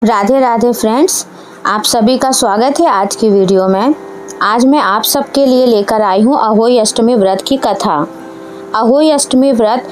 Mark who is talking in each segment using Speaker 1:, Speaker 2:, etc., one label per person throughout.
Speaker 1: Radhe Radhe friends, आप सभी का स्वागत है आज की वीडियो में। आज मैं आप सबके लिए लेकर आई हूँ अहोई अष्टमी व्रत की कथा। अहोई अष्टमी व्रत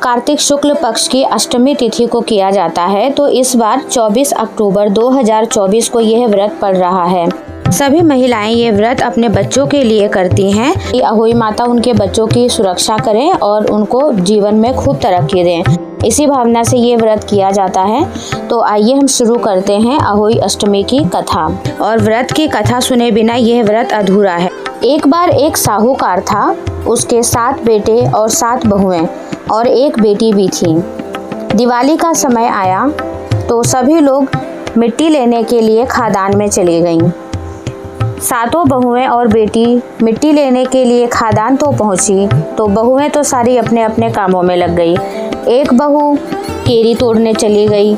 Speaker 1: कार्तिक शुक्ल पक्ष की अष्टमी तिथि को किया जाता है, तो इस बार 24 अक्टूबर 2024 को यह व्रत पड़ रहा है। सभी महिलाएं ये व्रत अपने बच्चों के लिए करती हैं कि अहोई माता उनके बच्चों की सुरक्षा करें और उनको जीवन में खूब तरक्की दें। इसी भावना से ये व्रत किया जाता है। तो आइए हम शुरू करते हैं अहोई अष्टमी की कथा। और व्रत की कथा सुने बिना यह व्रत अधूरा है। एक बार एक साहूकार था, उसके 7 बेटे और 7 बहुएं और एक बेटी भी थी। दिवाली का समय आया तो सभी लोग मिट्टी लेने के लिए खादान में चली गईं। 7 बहुएं और बेटी मिट्टी लेने के लिए खादान तो पहुंची, तो बहुएं तो सारी अपने अपने कामों में लग गई। एक बहू केरी तोड़ने चली गई,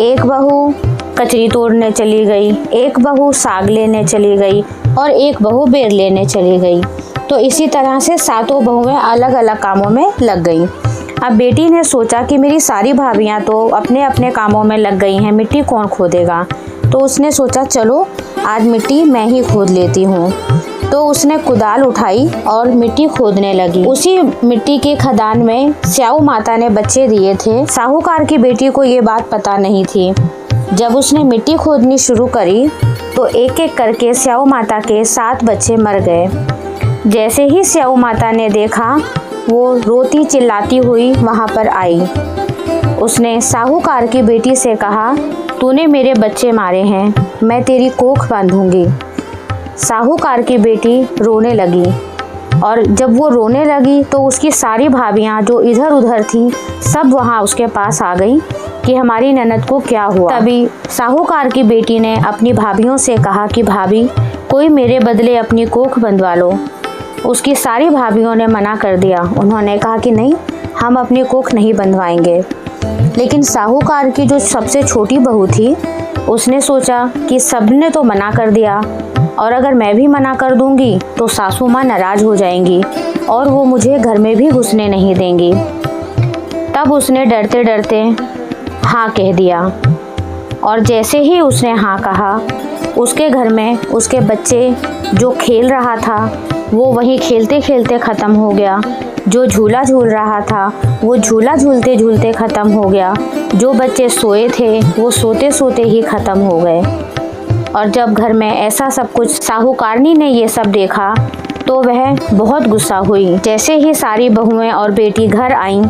Speaker 1: एक बहू कचरी तोड़ने चली गई, एक बहू साग लेने चली गई और एक बहू बेर लेने चली गई। तो इसी तरह से 7 बहुएं अलग अलग कामों में लग गईं। अब बेटी ने सोचा कि मेरी सारी भाभियां तो अपने अपने कामों में लग गई हैं, मिट्टी कौन खोदेगा। तो उसने सोचा चलो आज मिट्टी मैं ही खोद लेती हूँ। तो उसने कुदाल उठाई और मिट्टी खोदने लगी। उसी मिट्टी के खदान में स्याऊ माता ने बच्चे दिए थे। साहूकार की बेटी को ये बात पता नहीं थी। जब उसने मिट्टी खोदनी शुरू करी तो एक एक करके स्याऊ माता के 7 बच्चे मर गए। जैसे ही स्याऊ माता ने देखा, वो रोती चिल्लाती हुई वहाँ पर आई। उसने साहूकार की बेटी से कहा, तूने मेरे बच्चे मारे हैं, मैं तेरी कोख बांधूंगी। साहूकार की बेटी रोने लगी और जब वो रोने लगी तो उसकी सारी भाभियां जो इधर उधर थी सब वहां उसके पास आ गई कि हमारी ननद को क्या हुआ। तभी साहूकार की बेटी ने अपनी भाभियों से कहा कि भाभी, कोई मेरे बदले अपनी कोख बंधवा लो। उसकी सारी भाभियों ने मना कर दिया। उन्होंने कहा कि नहीं, हम अपनी कोख नहीं बंधवाएंगे। लेकिन साहूकार की जो सबसे छोटी बहू थी, उसने सोचा कि सबने तो मना कर दिया और अगर मैं भी मना कर दूंगी तो सासू माँ नाराज हो जाएंगी और वो मुझे घर में भी घुसने नहीं देंगी। तब उसने डरते डरते हाँ कह दिया और जैसे ही उसने हाँ कहा, उसके घर में उसके बच्चे जो खेल रहा था वो वहीं खेलते खेलते ख़त्म हो गया। जो झूला झूल रहा था वो झूला झूलते झूलते ख़त्म हो गया। जो बच्चे सोए थे वो सोते सोते ही ख़त्म हो गए। और जब घर में ऐसा सब कुछ साहूकारनी ने ये सब देखा तो वह बहुत गुस्सा हुई। जैसे ही सारी बहुएं और बेटी घर आईं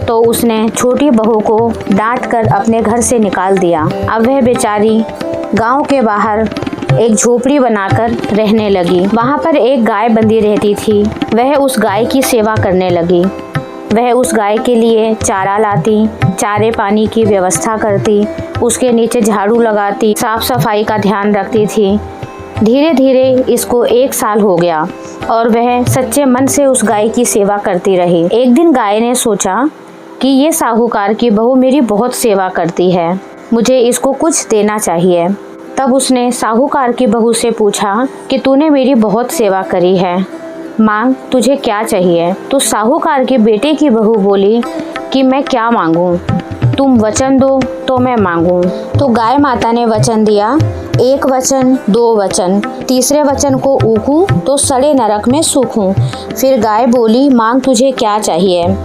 Speaker 1: तो उसने छोटी बहू को डांट कर अपने घर से निकाल दिया। अब वह बेचारी गांव के बाहर एक झोपड़ी बनाकर रहने लगी। वहाँ पर एक गाय बंधी रहती थी। वह उस गाय की सेवा करने लगी। वह उस गाय के लिए चारा लाती, चारे पानी की व्यवस्था करती, उसके नीचे झाड़ू लगाती, साफ सफाई का ध्यान रखती थी। धीरे धीरे इसको 1 साल हो गया और वह सच्चे मन से उस गाय की सेवा करती रही। एक दिन गाय ने सोचा कि ये साहूकार की बहू मेरी बहुत सेवा करती है, मुझे इसको कुछ देना चाहिए। तब उसने साहूकार की बहू से पूछा कि तूने मेरी बहुत सेवा करी है, मांग, तुझे क्या चाहिए। तो साहूकार के बेटे की बहू बोली कि मैं क्या मांगूं, तुम वचन दो तो मैं मांगूं। तो गाय माता ने वचन दिया, 1 वचन, 2 वचन, तीसरे वचन को ऊकूं तो सड़े नरक में सूखूं। फिर गाय बोली, मांग, तुझे क्या चाहिए।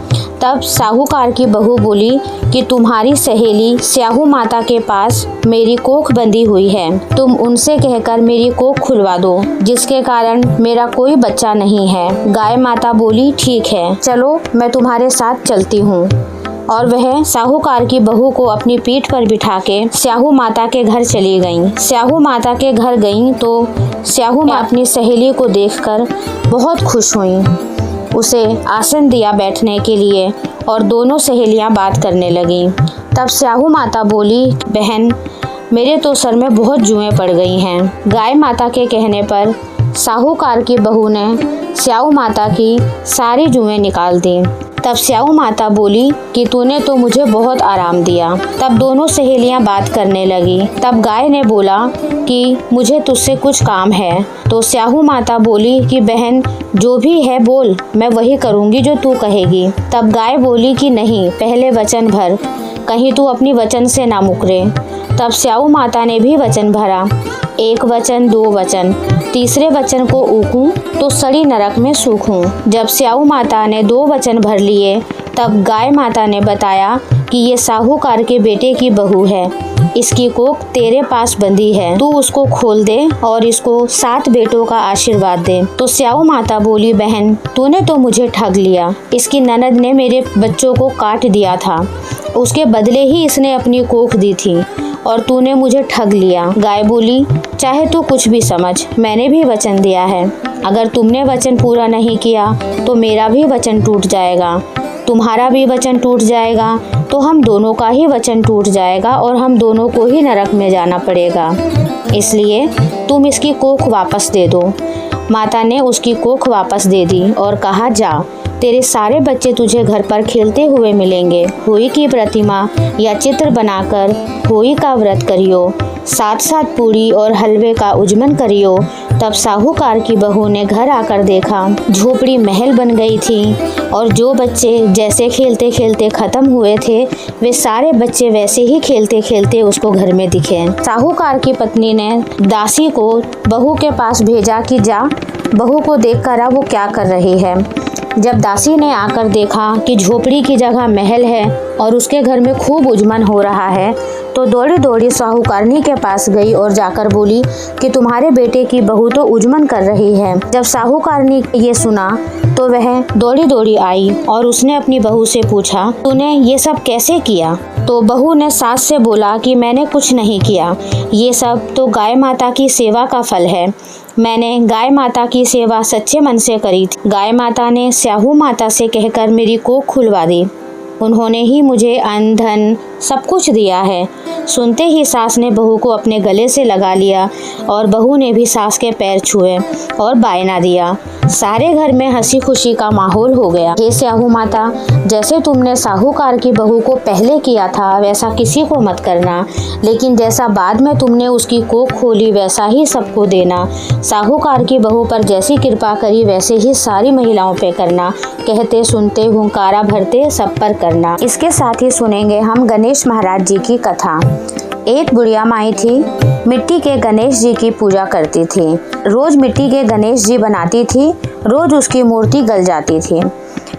Speaker 1: तब साहूकार की बहू बोली कि तुम्हारी सहेली स्याहू माता के पास मेरी कोख बंधी हुई है, तुम उनसे कहकर मेरी कोख खुलवा दो, जिसके कारण मेरा कोई बच्चा नहीं है। गाय माता बोली, ठीक है, चलो मैं तुम्हारे साथ चलती हूँ। और वह साहूकार की बहू को अपनी पीठ पर बिठा के स्याहू माता के घर चली गईं। स्याहू माता के घर गईं तो स्याहू माँ अपनी सहेली को देखकर बहुत खुश हुईं। उसे आसन दिया बैठने के लिए और दोनों सहेलियां बात करने लगीं। तब स्याहू माता बोली, बहन, मेरे तो सर में बहुत जुएं पड़ गई हैं। गाय माता के कहने पर साहूकार की बहू ने स्याहू माता की सारी जुएं निकाल दी। तब स्याहू माता बोली कि तूने तो मुझे बहुत आराम दिया। तब दोनों सहेलियां बात करने लगी। तब गाय ने बोला कि मुझे तुझसे कुछ काम है। तो स्याहू माता बोली कि बहन, जो भी है बोल, मैं वही करूँगी जो तू कहेगी। तब गाय बोली कि नहीं, पहले वचन भर, कहीं तू अपनी वचन से ना मुकरे। तब स्याऊ माता ने भी वचन भरा, 1 वचन 2 वचन, तीसरे वचन को ऊकूं तो सड़ी नरक में सूखूं। जब स्याऊ माता ने 2 वचन भर लिए तब गाय माता ने बताया कि ये साहूकार के बेटे की बहू है, इसकी कोख तेरे पास बंधी है, तू उसको खोल दे और इसको 7 बेटों का आशीर्वाद दे। तो स्याऊ माता बोली, बहन तूने तो मुझे ठग लिया, इसकी ननद ने मेरे बच्चों को काट दिया था, उसके बदले ही इसने अपनी कोख दी थी और तूने मुझे ठग लिया। गाय बोली, चाहे तू कुछ भी समझ, मैंने भी वचन दिया है, अगर तुमने वचन पूरा नहीं किया तो मेरा भी वचन टूट जाएगा, तुम्हारा भी वचन टूट जाएगा, तो हम दोनों का ही वचन टूट जाएगा और हम दोनों को ही नरक में जाना पड़ेगा, इसलिए तुम इसकी कोख वापस दे दो। माता ने उसकी कोख वापस दे दी और कहा, जा, तेरे सारे बच्चे तुझे घर पर खेलते हुए मिलेंगे। होई की प्रतिमा या चित्र बनाकर होई का व्रत करियो, 7 पूड़ी और हलवे का उजमन करियो। तब साहूकार की बहू ने घर आकर देखा, झोपड़ी महल बन गई थी और जो बच्चे जैसे खेलते खेलते खत्म हुए थे वे सारे बच्चे वैसे ही खेलते खेलते उसको घर में दिखे। साहूकार की पत्नी ने दासी को बहू के पास भेजा कि जा बहू को देख कर आ वो क्या कर रही है। जब दासी ने आकर देखा कि झोपड़ी की जगह महल है और उसके घर में खूब उजमन हो रहा है तो दौड़ी दौड़ी साहूकारनी के पास गई और जाकर बोली कि तुम्हारे बेटे की बहू तो उजमन कर रही है। जब साहूकारनी ये सुना तो वह दौड़ी दौड़ी आई और उसने अपनी बहू से पूछा, तूने ये सब कैसे किया? तो बहू ने सास से बोला कि मैंने कुछ नहीं किया, ये सब तो गाय माता की सेवा का फल है, मैंने गाय माता की सेवा सच्चे मन से करी थी। गाय माता ने स्याहू माता से कहकर मेरी कोख खुलवा दी, उन्होंने ही मुझे अन्न धन सब कुछ दिया है। सुनते ही सास ने बहू को अपने गले से लगा लिया और बहू ने भी सास के पैर छुए और बायना दिया। सारे घर में हंसी खुशी का माहौल हो गया। हे स्याहू माता, जैसे तुमने साहूकार की बहू को पहले किया था वैसा किसी को मत करना, लेकिन जैसा बाद में तुमने उसकी कोख खोली वैसा ही सबको देना। साहूकार की बहू पर जैसी कृपा करी वैसे ही सारी महिलाओं पे करना, कहते सुनते हुंकारा भरते सब पर करना। इसके साथ ही सुनेंगे हम गणेश महाराज जी की कथा। एक बुढ़िया माई थी, मिट्टी के गणेश जी की पूजा करती थी। रोज मिट्टी के गणेश जी बनाती थी, रोज उसकी मूर्ति गल जाती थी।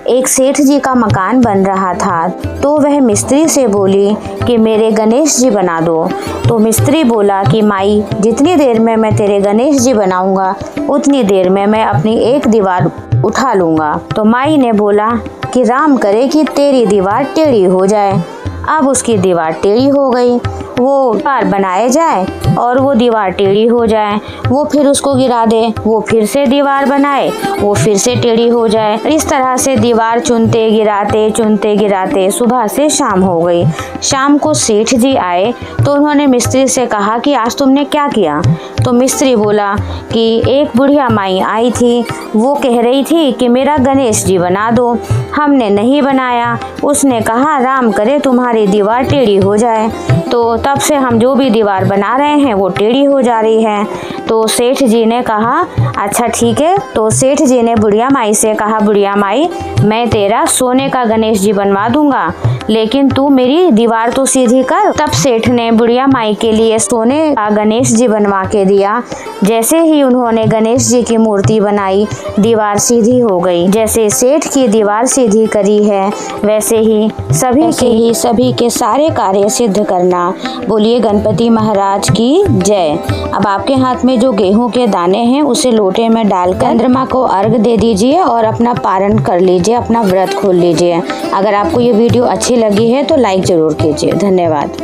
Speaker 1: एक सेठ जी का मकान बन रहा था तो वह मिस्त्री से बोली कि मेरे गणेश जी बना दो। तो मिस्त्री बोला कि माई, जितनी देर में मैं तेरे गणेश जी बनाऊंगा उतनी देर में मैं अपनी एक दीवार उठा लूंगा। तो माई ने बोला कि राम करे कि तेरी दीवार टेढ़ी हो जाए। अब उसकी दीवार टेढ़ी हो गई, वो दीवार बनाए जाए और वो दीवार टेढ़ी हो जाए, वो फिर उसको गिरा दे, वो फिर से दीवार बनाए, वो फिर से टेढ़ी हो जाए। इस तरह से दीवार चुनते गिराते सुबह से शाम हो गई। शाम को सेठ जी आए तो उन्होंने मिस्त्री से कहा कि आज तुमने क्या किया? तो मिस्त्री बोला कि एक बुढ़िया माई आई थी, वो कह रही थी कि मेरा गणेश जी बना दो, हमने नहीं बनाया, उसने कहा राम करे तुम्हारी दीवार टेढ़ी हो जाए, तो तब से हम जो भी दीवार बना रहे हैं वो टेढ़ी हो जा रही है। तो सेठ जी ने कहा अच्छा ठीक है। तो सेठ जी ने बुढ़िया माई से कहा, बुढ़िया माई, मैं तेरा सोने का गणेश जी बनवा दूंगा, लेकिन तू मेरी दीवार तो सीधी कर। तब सेठ ने बुढ़िया माई के लिए सोने का गणेश जी बनवा के दिया। जैसे ही उन्होंने गणेश जी की मूर्ति बनाई, दीवार सीधी हो गई। जैसे सेठ की दीवार सीधी करी है वैसे ही सभी के सारे कार्य सिद्ध करना। बोलिए गणपति महाराज की जय। अब आपके हाथ में जो गेहूं के दाने हैं उसे लोटे में डालकर चंद्रमा को अर्घ दे दीजिए और अपना पारण कर लीजिए, अपना व्रत खोल लीजिए। अगर आपको ये वीडियो अच्छी लगी है तो लाइक जरूर कीजिए। धन्यवाद।